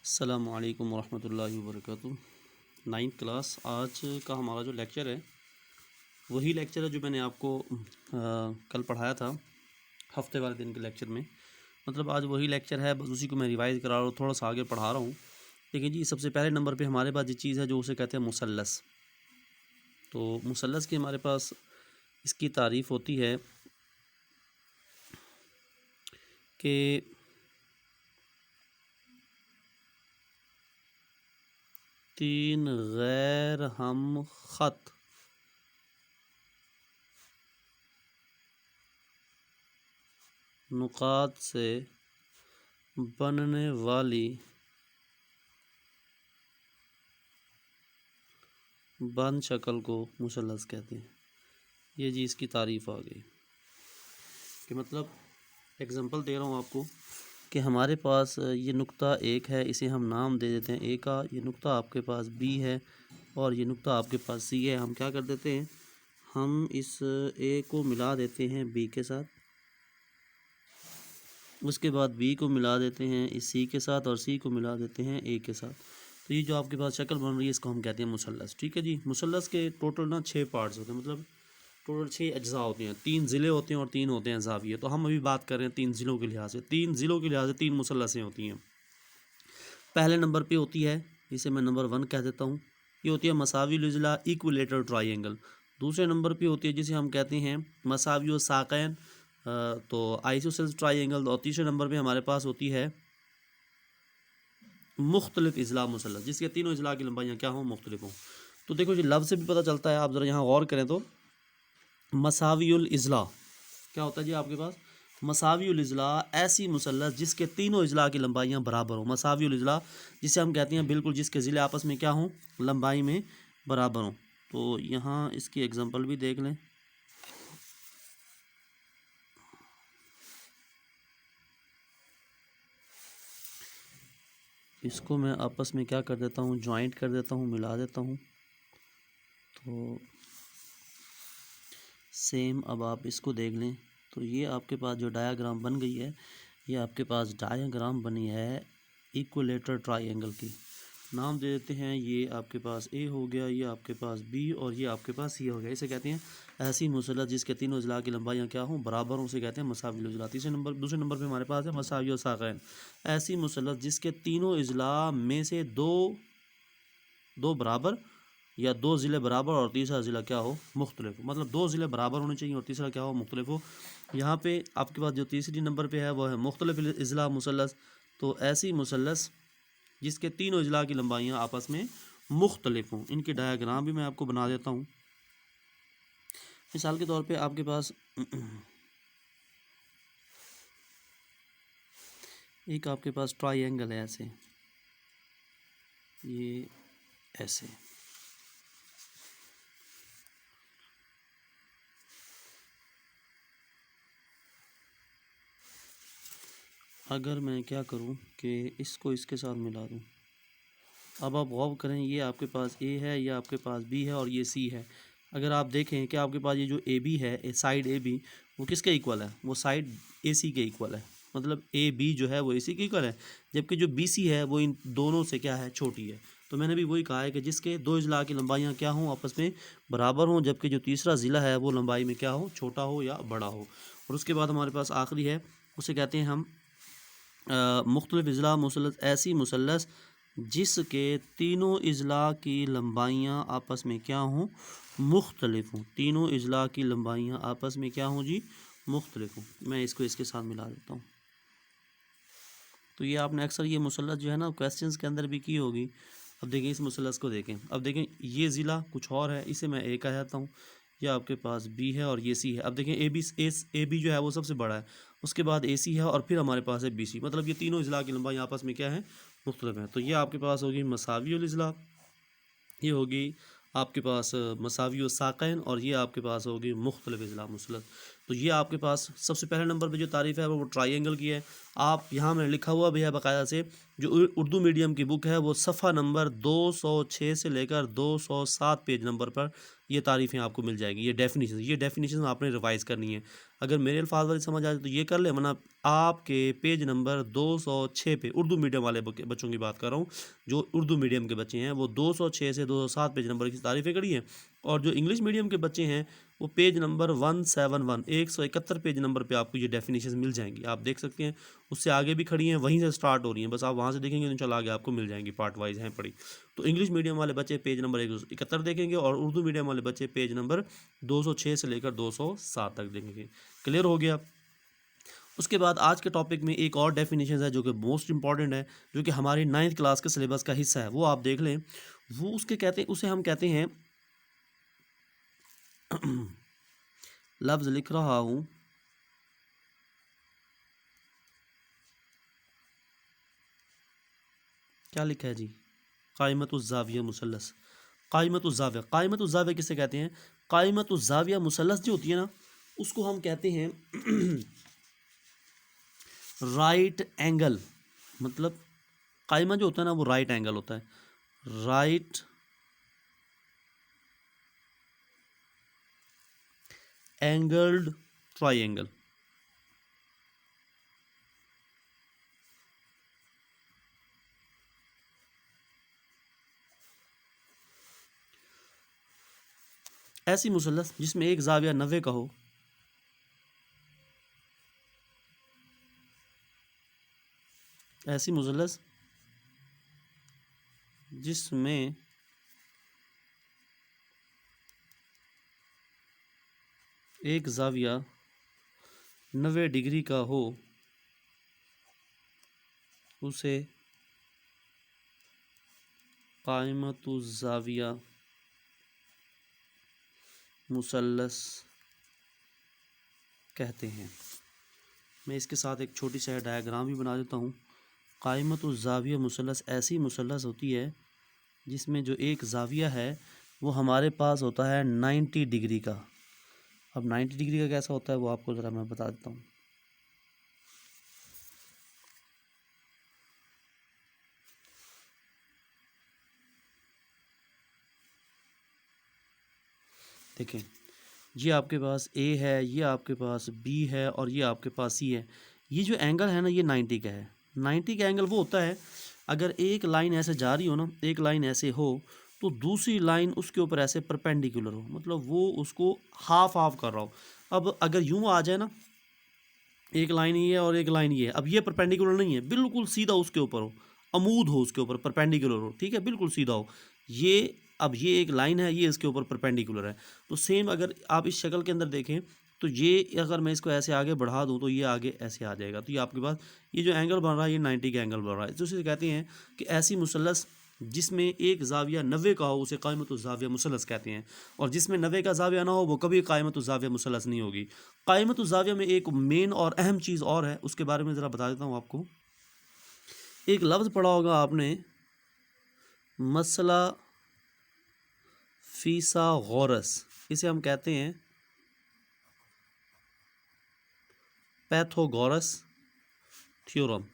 अस्सलामु अलैकुम वरहमतुल्लाहि वबरकातुहू। 9th क्लास आज का हमारा जो लेक्चर है वही लेक्चर है जो मैंने आपको कल पढ़ाया था हफ्ते वाले दिन के लेक्चर में। मतलब आज वही लेक्चर है, बस उसी को मैं रिवाइज़ करा रहा हूँ, थोड़ा सा आगे पढ़ा रहा हूँ। लेकिन जी सबसे पहले नंबर पे हमारे पास ये चीज़ है जो उसे कहते हैं मुसल्लस। तो मुसल्लस की हमारे पास इसकी तारीफ़ होती है कि तीन गैर हम ख़त नुकात से बनने वाली बंद शक्ल को मुसल्लस कहते हैं। ये जी इसकी तारीफ़ आ गई कि मतलब एग्ज़ाम्पल दे रहा हूँ आपको कि हमारे पास ये नुक्ता एक है, इसे हम नाम दे देते हैं ए का। ये नुक्ता आपके पास बी है और ये नुक्ता आपके पास सी है। हम क्या कर देते हैं, हम इस ए को मिला देते हैं बी के साथ, उसके बाद बी को मिला देते हैं इस सी के साथ और सी को मिला देते हैं ए के साथ। तो ये जो आपके पास शक्ल बन रही है इसको हम कहते हैं मुसल्लस। ठीक है जी। मुसल्लस के टोटल ना 6 पार्ट्स होते हैं, मतलब टोटल 6 अज्जा होते हैं। 3 ज़िले होते हैं और 3 होते हैं ज़ाविये। तो हम अभी बात कर रहे हैं 3 ज़िलों के लिहाज से। 3 ज़िलों के लिहाज से 3 मुसल्लसें होती हैं। पहले नंबर पे होती है, इसे मैं नंबर 1 कह देता हूँ, ये होती है मसाविल इज़ला इक्विलेटरल ट्रायंगल। दूसरे नंबर पे होती है जिसे हम कहते हैं मसावियो साक़ैन, तो आइसोसेल्स ट्रायंगल। और तीसरे नंबर पे हमारे पास होती है मुख्तलिफ इज़ला मुसल्लस, जिसके तीनों इज़ला की लंबाइयाँ क्या हों, मुख्तलिफ हों। तो देखो जी लफ्ज़ से भी पता चलता है, आप ज़रा यहाँ गौर करें तो मसावियुल इज़ला क्या होता है जी आपके पास, मसावियुल इज़ला ऐसी मुसल्लस जिसके तीनों इज़ला की लंबाइयाँ बराबर हों। मसावियुल इज़ला जिसे हम कहते हैं बिल्कुल जिसके ज़िले आपस में क्या हों, लंबाई में बराबर हों। तो यहाँ इसकी एग्जांपल भी देख लें। इसको मैं आपस में क्या कर देता हूँ, जॉइंट कर देता हूँ, मिला देता हूँ। तो सेम अब आप इसको देख लें तो ये आपके पास जो डायाग्राम बन गई है, ये आपके पास डायाग्राम बनी है इक्विलेटरल ट्रायंगल की। नाम दे देते हैं, ये आपके पास ए हो गया, ये आपके पास बी और ये आपके पास सी हो गया। इसे कहते हैं ऐसी मुसल्लस जिसके तीनों इज़ला की लंबाइयाँ क्या हों, बराबर हों, उसे कहते हैं मसाविल इज़ला। दूसरे नंबर पे हमारे पास है मसावियो साक़ैन, ऐसी मुसल्लस जिसके तीनों इज़ला में से दो बराबर या 2 ज़िले बराबर और तीसरा ज़िला क्या हो, मुख्तलिफ हो। मतलब 2 ज़िले बराबर होने चाहिए और तीसरा क्या हो, मुख्तलिफ हो। यहाँ पे आपके पास जो तीसरी नंबर पे है वो है मुख्तलिफ इज़ला मुसल्लस। तो ऐसी मुसल्लस जिसके तीनों इज़ला की लंबाइयाँ आपस में मुख्तलिफ हों। इनके डायग्राम भी मैं आपको बना देता हूँ। मिसाल के तौर पे आपके पास एक आपके पास ट्रायंगल है ऐसे, ये ऐसे। अगर मैं क्या करूं कि इसको इसके साथ मिला दूं, अब आप गौर करें, ये आपके पास ए है, ये आपके पास बी है और ये सी है। अगर आप देखें कि आपके पास ये जो ए बी है, साइड ए बी, वो किसके इक्वल है, वो साइड ए सी के इक्वल है। मतलब ए बी जो है वो ए सी के इक्वल है, जबकि जो बी सी है वो इन दोनों से क्या है, छोटी है। तो मैंने भी वही कहा है कि जिसके 2 इज़ला की लंबाइयाँ क्या हों, आपस में बराबर हों, जबकि जो तीसरा ज़िला है वो लंबाई में क्या हो, छोटा हो या बड़ा हो। और उसके बाद हमारे पास आखिरी है, उसे कहते हैं हम मुख्तलिफ इज़ला मुसल्लस, ऐसी मुसल्लस जिसके तीनों इज़ला की लंबाइयाँ आपस में क्या हों, मुख्तलिफ हों। तीनों इज़ला की लंबाइयाँ आपस में क्या हों जी, मुख्तलिफ हों। मैं इसको इसके साथ मिला देता हूँ। तो ये आपने अक्सर ये मुसल्लस जो है ना क्वेश्चंस के अंदर भी की होगी। अब देखें इस मुसल्लस को देखें, अब देखें ये ज़िला कुछ और है, इसे मैं ए कह जाता हूँ, ये आपके पास बी है और ये सी है। अब देखें ए बी जो है वो सबसे बड़ा है, उसके बाद ए सी है और फिर हमारे पास है बी सी। मतलब ये तीनों इज़ला की लंबाई आपस में क्या है, मुख्तलिफ है। तो ये आपके पास होगी मसावियुल इज़ला, ये होगी आपके पास मसावियो साक़ैन और ये आपके पास होगी मुख्तलिफ इज़ला मुसल्लस। तो ये आपके पास सबसे पहले नंबर पे जो तारीफ़ है वो ट्रायंगल की है। आप यहाँ में लिखा हुआ भी है बाकायदा से, जो उर्दू मीडियम की बुक है वो सफ़ा नंबर 206 से लेकर 207 पेज नंबर पर ये तारीफ़ें आपको मिल जाएगी। ये डेफिनेशन आपने रिवाइज़ करनी है। अगर मेरे अल्फाज वाली समझ आ जाए तो ये कर ले, वरना आपके पेज नंबर 206 पे, उर्दू मीडियम वाले बच्चों की बात कर रहा हूँ, जो उर्दू मीडियम के बच्चे हैं वो 206 से 207 पेज नंबर की तारीफ़ें करी हैं। और जो इंग्लिश मीडियम के बच्चे हैं वो पेज नंबर 171 171 पेज नंबर पे आपको ये डेफिनेशन मिल जाएंगी। आप देख सकते हैं उससे आगे भी खड़ी हैं, वहीं से स्टार्ट हो रही हैं, बस आप वहाँ से देखेंगे तो चला आगे आपको मिल जाएंगी, पार्ट वाइज हैं पड़ी। तो इंग्लिश मीडियम वाले बच्चे पेज नंबर 171 देखेंगे और उर्दू मीडियम वाले बच्चे पेज नंबर 206 से लेकर 207 तक देखेंगे। क्लियर हो गया। उसके बाद आज के टॉपिक में एक और डेफिनेशन है जो कि मोस्ट इंपॉर्टेंट है, जो कि हमारी 9th क्लास के सिलेबस का हिस्सा है, वो आप देख लें। वो उसे हम कहते हैं लफ्ज़ लिख रहा हूँ, क्या लिखा है जी, कायमतुज़्ज़ाविया मुसल्लस। कायमतुज़्ज़ाविया किसे कहते हैं? कायमतुज़्ज़ाविया मुसल्लस जो होती है ना, उसको हम कहते हैं राइट एंगल। मतलब कायमा जो होता है ना वो राइट एंगल होता है, राइट एंगल्ड ट्रायंगल। ऐसी मुसल्लस जिसमें एक ज़ाविया 90 का हो, ऐसी मुसल्लस जिसमें एक ज़ाविया 90 डिग्री का हो, उसे कायमतुज़्ज़ाविया मुसल्लस कहते हैं। मैं इसके साथ एक छोटी सी डायग्राम भी बना देता हूँ। कायमतुज़्ज़ाविया मुसल्लस ऐसी मुसल्लस होती है जिसमें जो एक ज़ाविया है वो हमारे पास होता है 90 डिग्री का। अब 90 डिग्री का कैसा होता है वो आपको ज़रा मैं बता देता हूँ। देखें, ये आपके पास ए है, ये आपके पास बी है और ये आपके पास सी है। ये जो एंगल है ना ये 90 का है। 90 का एंगल वो होता है अगर एक लाइन ऐसे जा रही हो ना, एक लाइन ऐसे हो तो दूसरी लाइन उसके ऊपर ऐसे परपेंडिकुलर हो, मतलब वो उसको हाफ हाफ कर रहा हो। अब अगर यूँ आ जाए ना, एक लाइन ये है और एक लाइन ये है, अब ये परपेंडिकुलर नहीं है, बिल्कुल सीधा उसके ऊपर हो, अमूद हो उसके ऊपर, परपेंडिकुलर हो, ठीक है, बिल्कुल सीधा हो ये। अब ये एक लाइन है, ये इसके ऊपर परपेंडिकुलर है। तो सेम अगर आप इस शक्ल के अंदर देखें तो ये अगर मैं इसको ऐसे आगे बढ़ा दूं तो ये आगे ऐसे आ जाएगा। तो ये आपके पास ये जो एंगल बन रहा है ये 90 का एंगल बन रहा है। तो इसे कहते हैं कि ऐसी मुसल्लस जिसमें एक ज़ाविया 90 का हो उसे कायमतुज़्ज़ाविया मुसल्लस कहते हैं, और जिसमें 90 का ज़ाविया ना हो वो कभी कायमतुज़्ज़ाविया मुसल्लस नहीं होगी। कायमतुज़्ज़ाविया में एक मेन और अहम चीज़ और है, उसके बारे में ज़रा बता देता हूँ आपको। एक लफ्ज़ पढ़ा होगा आपने, मसला फिसागोरस, इसे हम कहते हैं पैथागोरस थ्योरम।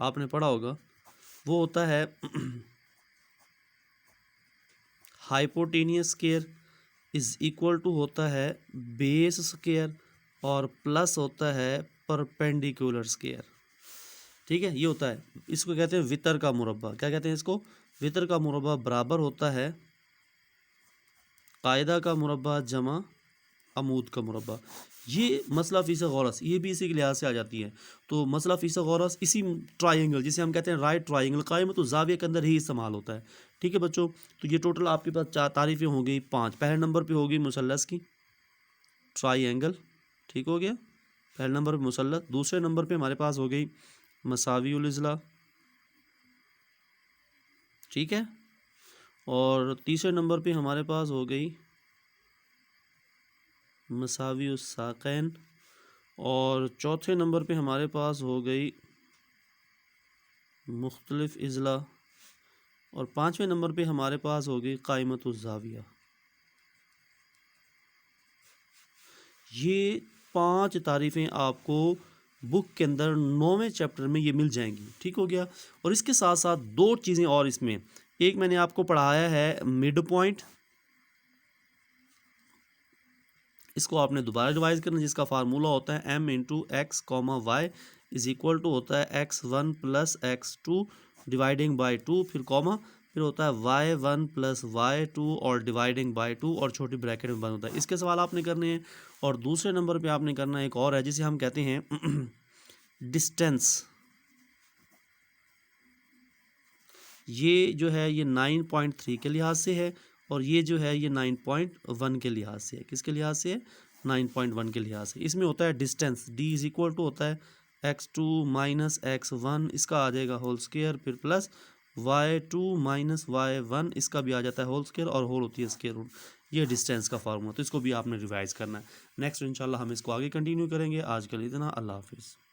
आपने पढ़ा होगा, वो होता है hypotenuse square is equal to होता है बेस स्क्वायर और प्लस होता है परपेंडिकुलर स्क्वायर। ठीक है, ये होता है, इसको कहते हैं वितर का मुरब्बा। क्या कहते हैं इसको? वितर का मुरब्बा बराबर होता है कायदा का मुरब्बा जमा अमूद का मुरब्बा। ये मसला फिसागोरस ये भी इसी के लिहाज से आ जाती है। तो मसला फिसागोरस इसी ट्रायंगल जिसे हम कहते हैं राइट ट्रायंगल कायमतुज़्ज़ाविया के अंदर ही इस्तेमाल होता है। ठीक है बच्चों, तो ये टोटल आपके पास 4 तारीफ़ें हो गई, 5। पहले नंबर पे होगी मुसल्लस की, ट्रायंगल, ठीक हो गया, पहले नंबर पे मुसल्लस। दूसरे नंबर पे हमारे पास हो गई मसावियुल इज़्ला, ठीक है, और तीसरे नंबर पे हमारे पास हो गई मसावियुस साक़ैन, और चौथे नंबर पे हमारे पास हो गई मुख्तलिफ इज़्ला, और 5वें नंबर पे हमारे पास हो गई कायमतुज़्ज़ाविया। ये 5 तारीफ़ें आपको बुक के अंदर 9वें चैप्टर में ये मिल जाएंगी। ठीक हो गया। और इसके साथ साथ 2 चीज़ें और इसमें, एक मैंने आपको पढ़ाया है मिड पॉइंट, इसको आपने दोबारा रिवाइज करना, जिसका फार्मूला होता है m into x comma y is equal to होता है x1 plus x2 dividing by 2, फिर कॉमा, फिर होता है y1 प्लस y2 और डिवाइडिंग बाई 2 और छोटी ब्रैकेट में बंद होता है। इसके सवाल आपने करने हैं। और दूसरे नंबर पे आपने करना एक और है जिसे हम कहते हैं डिस्टेंस। ये जो है ये 9.3 के लिहाज से है और ये जो है ये 9.1 के लिहाज से है। किसके लिहाज से है? 9.1 के लिहाज से। इसमें होता है distance, d is equal to होता है x2 माइनस x1, इसका आ जाएगा होल स्क्वायर, फिर प्लस y2 माइनस y1, इसका भी आ जाता है होल स्क्वायर और होल होती है स्क्वायर रूट। ये डिस्टेंस का फार्मूला, तो इसको भी आपने रिवाइज करना है। नेक्स्ट इंशाल्लाह हम इसको आगे कंटिन्यू करेंगे। आज के लिए इतना, अल्लाह हाफिज़।